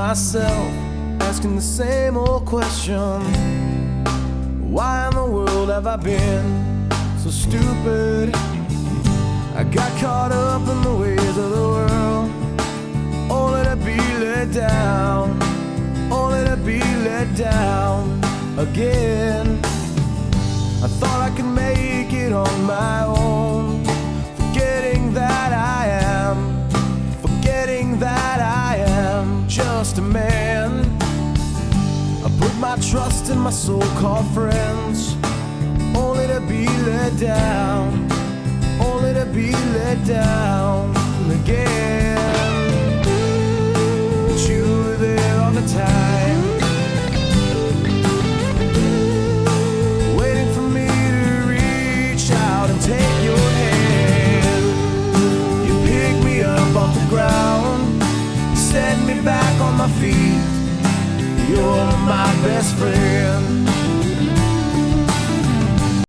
myself, asking the same old question. Why in the world have I been so stupid? I got caught up in the ways of the world, only to be let down, only to be let down again. I thought I could make it on my own, forgetting that I am just a man. I put my trust in my so-called friends, only to be let down, only to be let down again. But you were there all the time, waiting for me to reach out and take your hand. You picked me up off the ground, set me back on my feet. You're my best friend.